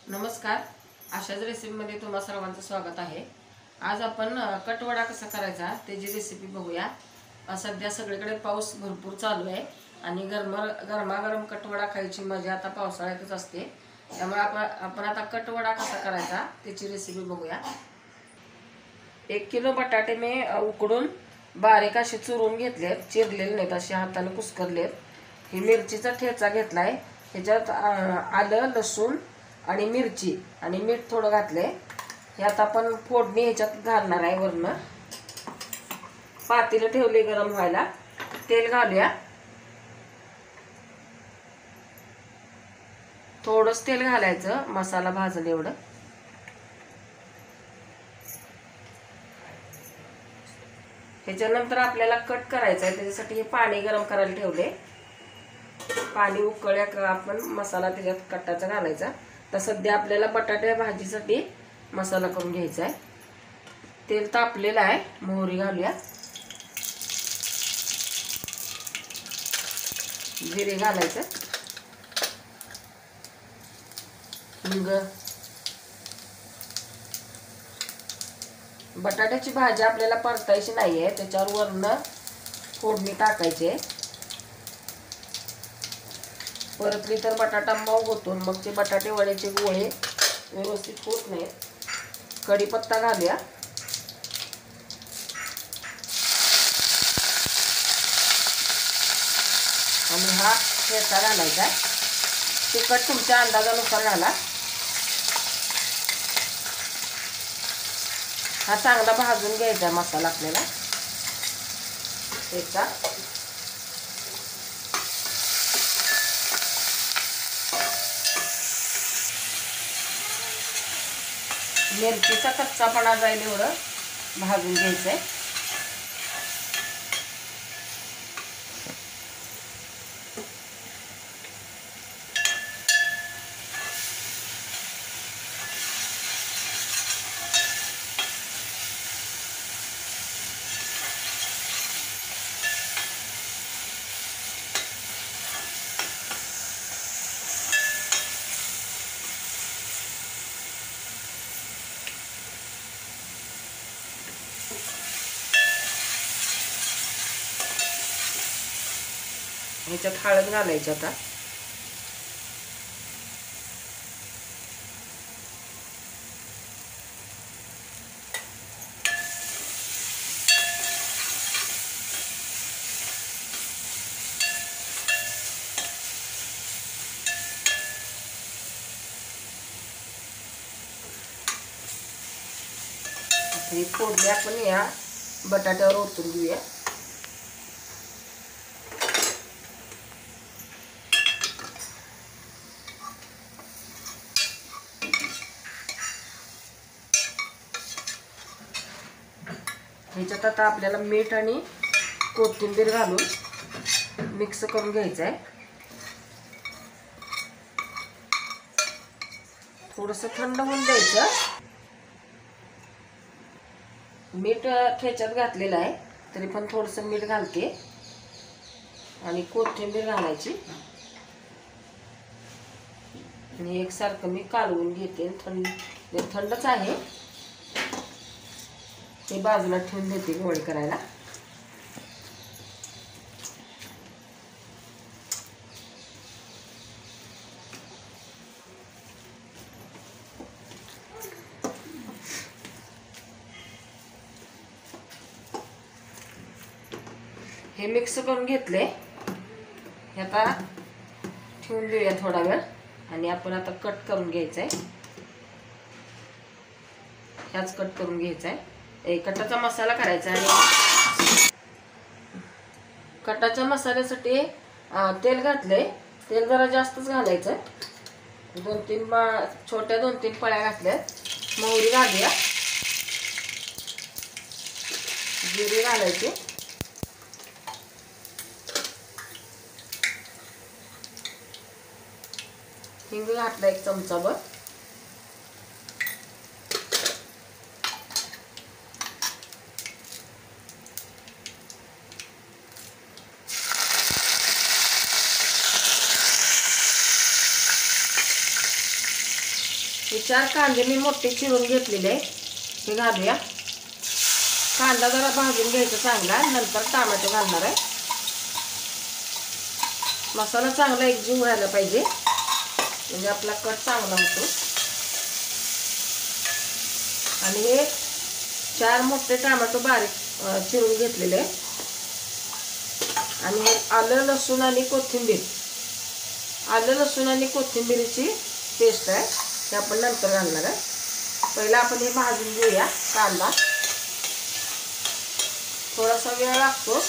नमस्कार. आशाच रेसिपीमध्ये तुम्हा सर्वांचं स्वागत आहे. आज आपण कटवडा कसा करायचा त्याची रेसिपी बघूया. सध्या सगळीकडे पाऊस भरपूर चालू आहे आणि गरमागरम कटवडा खायची मजा आता पावसाळ्यातच असते. त्यामुळे आपण आता कटवडा कसा करायचा त्याची रेसिपी बघूया. 1 किलो बटाटे मी उकडून बारीक असे चुरून घेतलेत, चिरलेले नाहीत, असे हाताने कुस्करलेत. ही मिरचीचा ठेचा घेतलाय, ह्याच्यात आलं, लसूण आणि मिरची आणि मीठ थोडं घातले. हे आता आपण फोडणी ह्याच्यात घालणार आहे. वरनं पातेलं ठेवले गरम व्हायला. तेल घालूया. थोडंच तेल घालायचं, मसाला भाजल एवढं. ह्याच्यानंतर आपल्याला कट करायचं आहे, त्याच्यासाठी हे पाणी गरम करायला ठेवले. पाणी उकळल्या का आपण मसाला त्याच्यात कटाचा घालायचा. तर सध्या आपल्याला बटाटे भाजीसाठी मसाला करून घ्यायचा आहे. तेल तापलेलं आहे, मोहरी घालूया. जिरे घालायचं, हिंग. बटाट्याची भाजी आपल्याला परतायची नाहीये, त्याच्यावर वरनं फोडणी टाकायची आहे. परतली तर बटाटा मऊ होतो, मग ते बटाटे वड्याचे गोळे व्यवस्थित होत नाहीत. कढीपत्ता घालूया. आणि हा ठेचा घालायचा. तिखट तुमच्या अंदाजानुसार घाला. हा चांगला भाजून घ्यायचा मसाला आपल्याला. ठेचा मिरचीचा कच्चापणा जाईल एवढं भाजून घ्यायचंय. ह्याच्यात हळद घालायची आता. ही फोडणी आपण या बटाट्यावर ओतून घेऊया. ह्याच्यात आता आपल्याला मीठ आणि कोथिंबीर घालून मिक्स करून घ्यायचं आहे. थोडंसं थंड होऊन द्यायचं. मीठ ठेच्यात घातलेलं आहे, तरी पण थोडंसं मीठ घालते आणि कोथिंबीर घालायची. आणि एकसारखं मी कालवून घेते. थंडच आहे, ते बाजूला ठेवून देते गोळे करायला. हे मिक्स करून घेतले. हे आता ठेवून देऊया थोडा वेळ. आणि आपण आता कट करून घ्यायचं आहे. ह्याच कट करून घ्यायचा आहे. कटाचा मसाला करायचा. आणि कटाच्या मसाल्यासाठी तेल घातलंय. तेल जरा जास्तच घालायचं. 2-3 पळ्या घातल्या. मोहरी घालूया. जिरे घालायचे. हिंग घातला 1 चमचाभर. हे 4 कांदे मी मोठे चिरून घेतलेले हे घालूया. कांदा जरा भाजून घ्यायचा चांगला, नंतर टोमॅटो घालणार आहे. मसाला चांगला एकजीव व्हायला पाहिजे म्हणजे आपला कट चांगला होतो. आणि हे 4 मोठे टोमॅटो बारीक चिरून घेतलेले आणि हे आलं लसूण आणि कोथिंबीर, आलं लसूण आणि कोथिंबीरची पेस्ट आहे ते आपण नंतर घालणार आहे. पहिला आपण हे भाजून घेऊया. कांदा थोडासा वेळ लागतो.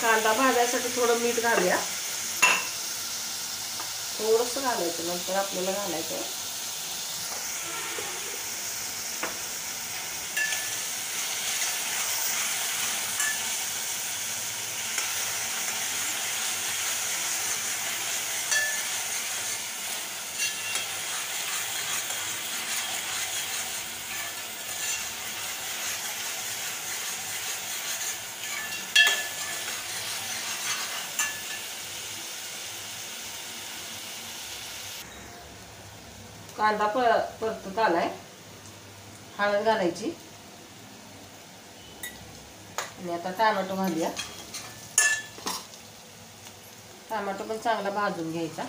कांदा भाजायसाठी थोडं मीठ घालूया. थोडंसं घालायचं, नंतर आपल्याला घालायचं. कांदा परतत आलाय. हळद घालायची आणि आता टोमॅटो घालूया. टोमॅटो पण चांगला भाजून घ्यायचा.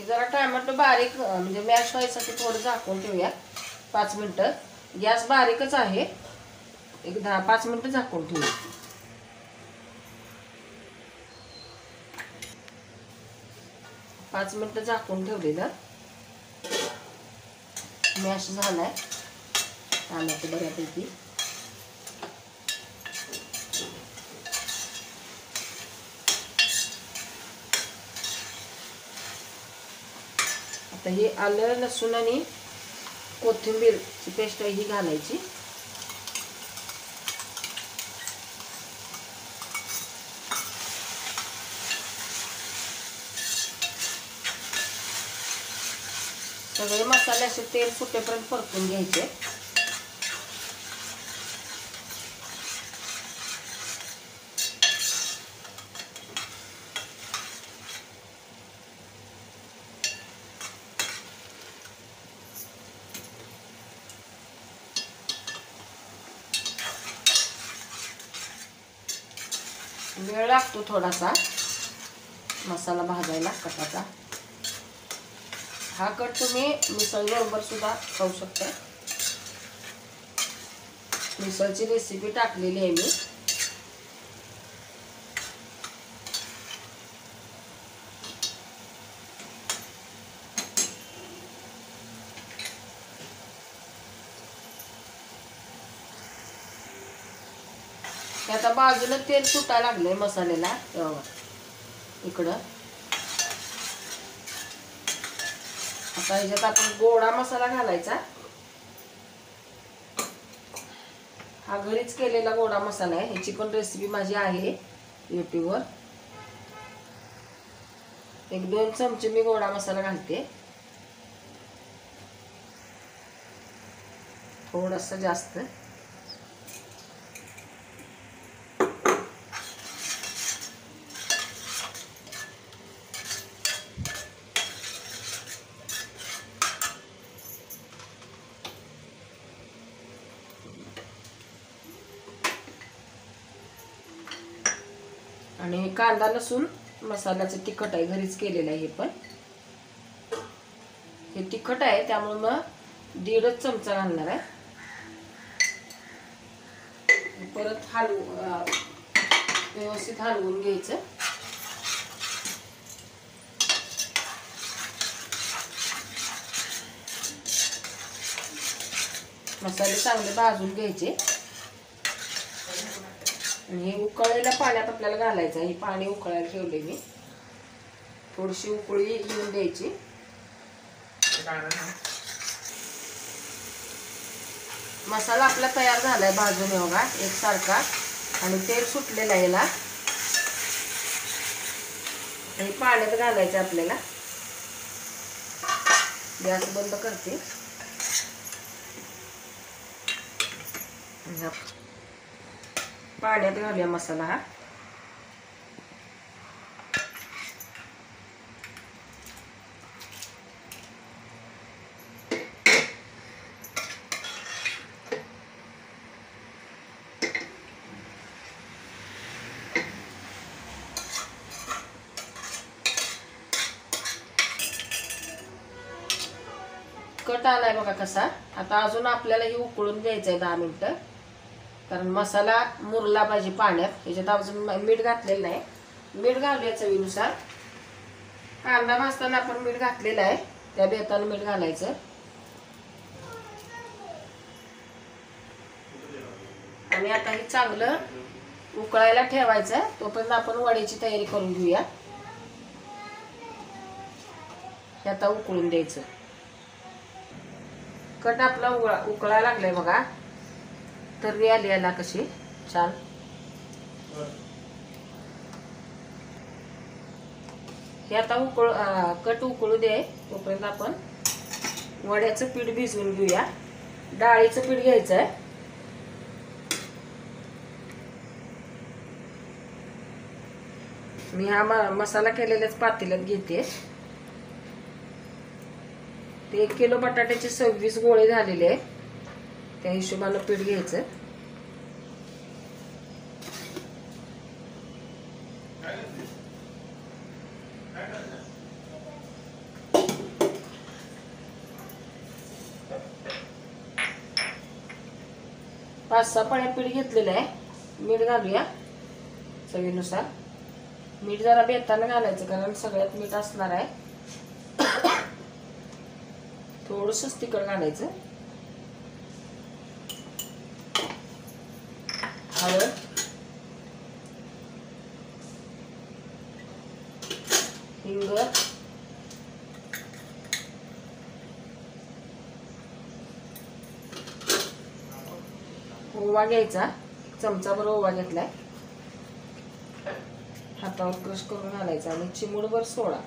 जरा टोमॅटो बारीक म्हणजे मॅश व्हायसाठी थोडं झाकून ठेवूया 5 मिनिटं. गॅस बारीकच आहे. एक 10-5 मिनिटं झाकून ठेवूया. पाच मिनिटं झाकून ठेवलेलं मॅश झालाय टोमॅटो बऱ्यापैकी. आता ही आलं लसूण आणि कोथिंबीरची पेस्ट ही घालायची. सगळे मसाले असे तेल सुटेपर्यंत परतून घ्यायचे. वेळ लागतो थोडासा मसाला भाजायला कटाचा. हा कट तुम्ही मिसळ बरोबर सुद्धा खाऊ शकता. मिसळची रेसिपी टाकलेली आहे मी. आता बाजूला तेल सुटायला लागलंय मसाल्याला. इकडं आता ह्याच्यात आपण गोडा मसाला घालायचा. हा घरीच केलेला गोडा मसाला आहे. ह्याची पण रेसिपी माझी आहे यूट्यूबवर. 1-2 चमचे मी गोडा मसाला घालते. थोडासा जास्त आणि कांदा लसूण मसाल्याचं तिखट आहे, घरीच केलेलं आहे. हे पण हे तिखट आहे त्यामुळे मग 1.5 चमचा घालणार आहे. परत व्यवस्थित हलवून घ्यायचं. मसाले चांगले भाजून घ्यायचे आणि हे उकळलेल्या पाण्यात आपल्याला घालायचं. हे पाणी उकळायला ठेवले मी. थोडीशी उकळी येऊन द्यायची. मसाला आपला तयार झालाय भाजून बघा एकसारखा आणि तेल सुटलेलं आहे. याला हे पाण्यात घालायचं आपल्याला. गॅस बंद करते. पाण्यात घालूया मसाला हा. कट आलाय बघा कसा. आता अजून आपल्याला हे उकळून द्यायचं आहे 10 मिनिटं, कारण मसाला मुरला पाहिजे पाण्यात. याच्यात अजून मीठ घातलेलं नाही. मीठ घालूया चवीनुसार. कांदा भाजताना आपण मीठ घातलेलं आहे, त्या बेतानं मीठ घालायचं. आणि आता हे चांगलं उकळायला ठेवायचं. तोपर्यंत आपण वड्याची तयारी करून घेऊया. हे आता उकळून द्यायचं. कट आपला उकळायला लागलाय बघा. तर्री आली याला कशी छान. हे आता कट उकळू दे. तोपर्यंत आपण वड्याचं पीठ भिजवून घेऊया. डाळीचं पीठ घ्यायचं आहे. मी हा मसाला केलेल्याच पातेल्यात घेते. 1 किलो बटाट्याचे 26 गोळे झालेले आहे. त्या हिशोबानं पीठ घ्यायचं. पाच 6 पळ्या पीठ घेतलेलं आहे. मीठ घालूया चवीनुसार. मीठ जरा बेतानं घालायचं कारण सगळ्यात मीठ असणार आहे. थोडंसंच तिखट घालायचं. हळद, हिंग, ओवा घ्यायचा. चमचाभर ओवा घेतलाय. हातावर क्रश करून घालायचा आणि चिमूटभर सोडा.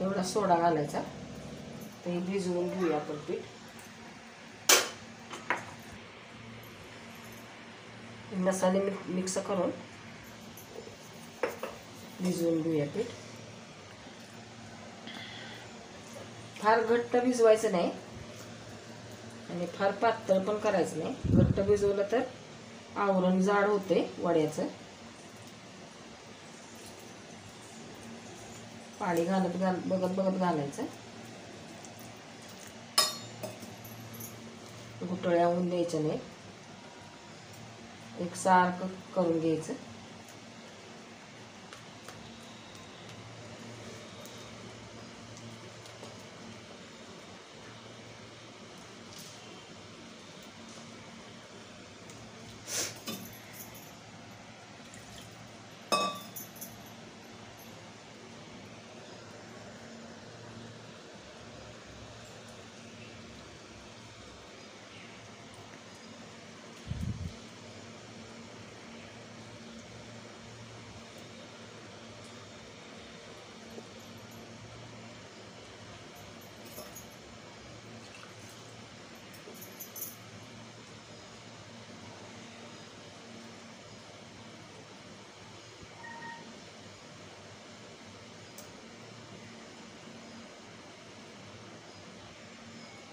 एवढा सोडा घालायचा. ते भिजवून घेऊया आपण पीठ. मसाले मिक्स करून भिजवून घेऊया पीठ. फार घट्ट भिजवायचं नाही आणि फार पातळ पण करायचं नाही. घट्ट भिजवलं तर आवरण जाड होते वड्याचं. पाणी बघत घालायचं. गुठळ्या होऊन द्यायच्या नाही. एकसारखं करून घ्यायचं.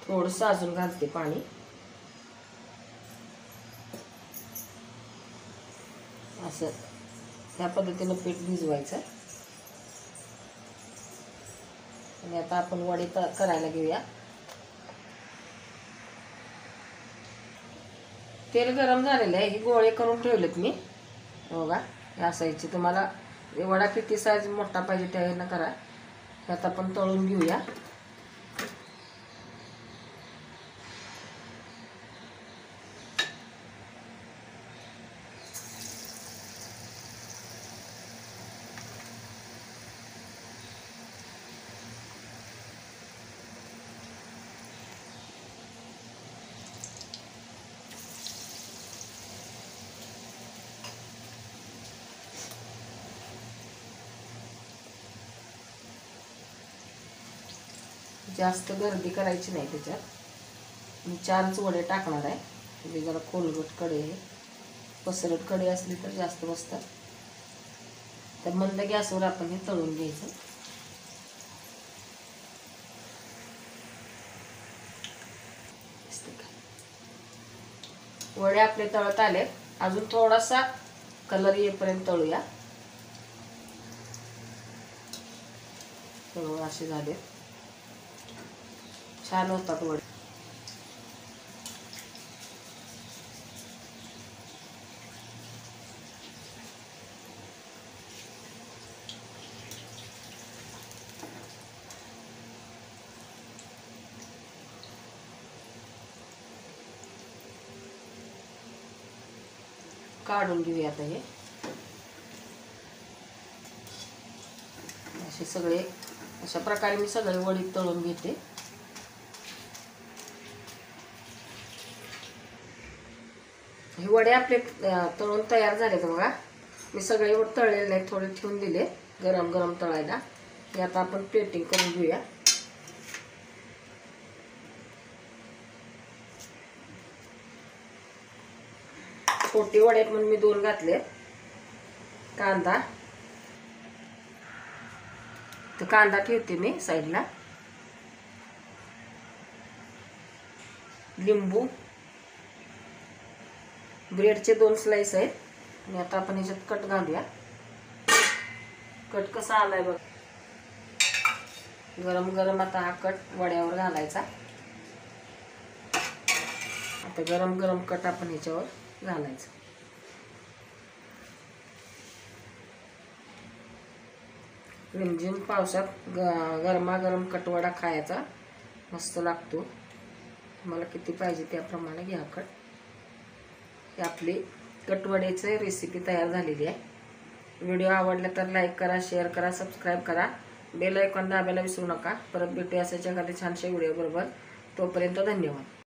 थोडंसं अजून घालते पाणी. असं ह्या पद्धतीनं पीठ भिजवायचं. आणि आता आपण वडी करायला घेऊया. तेल गरम झालेलं आहे. ही गोळे करून ठेवलेत मी. बघा हे असायची. तुम्हाला वडा किती साईज मोठा पाहिजे त्या ह्यानं करा. त्यात आपण तळून घेऊया. जास्त गर्दी करायची नाही त्याच्यात. मी 4च वडे टाकणार आहे. म्हणजे जरा खोलगट कढई आहे. पसरट कढई असली तर जास्त बसतात. तर मंद गॅसवर आपण हे तळून घ्यायचं. वडे आपले तळत आले. अजून थोडासा कलर येईपर्यंत तळूया. तळून असे झाले. छान होतात वडे. काढून घेऊया आता हे. असे सगळे अशा प्रकारे मी सगळे वडी तळून घेते. हे वडे आपले तळून तयार झालेत बघा. मी सगळे तळलेले नाही, थोडे ठेवून दिले गरम गरम तळायला. हे आता आपण प्लेटिंग करून घेऊया. छोटे वडे म्हणून मी 2 घातले. कांदा तर कांदा ठेवते मी साईडला. लिंबू, ब्रेडचे 2 स्लाइस आहेत. आणि आता आपण ह्याच्यात कट घालूया. कट कसा आलाय बघ. गरम गरम आता हा कट वड्यावर घालायचा. आता गरम गरम कट आपण ह्याच्यावर घालायचं. रिमझिम पावसात गरमागरम कटवडा खायचा मस्त लागतो. मला किती पाहिजे त्याप्रमाणे घ्या कट. ही आपली कटवड्याची रेसिपी तयार झालेली आहे. व्हिडिओ आवडला तर लाईक करा, शेअर करा, सबस्क्राईब करा. बेल आयकॉन दाबायला विसरू नका. परत भेटूया अशाच एखाद्या छानशा व्हिडिओ बरोबर. तोपर्यंत धन्यवाद.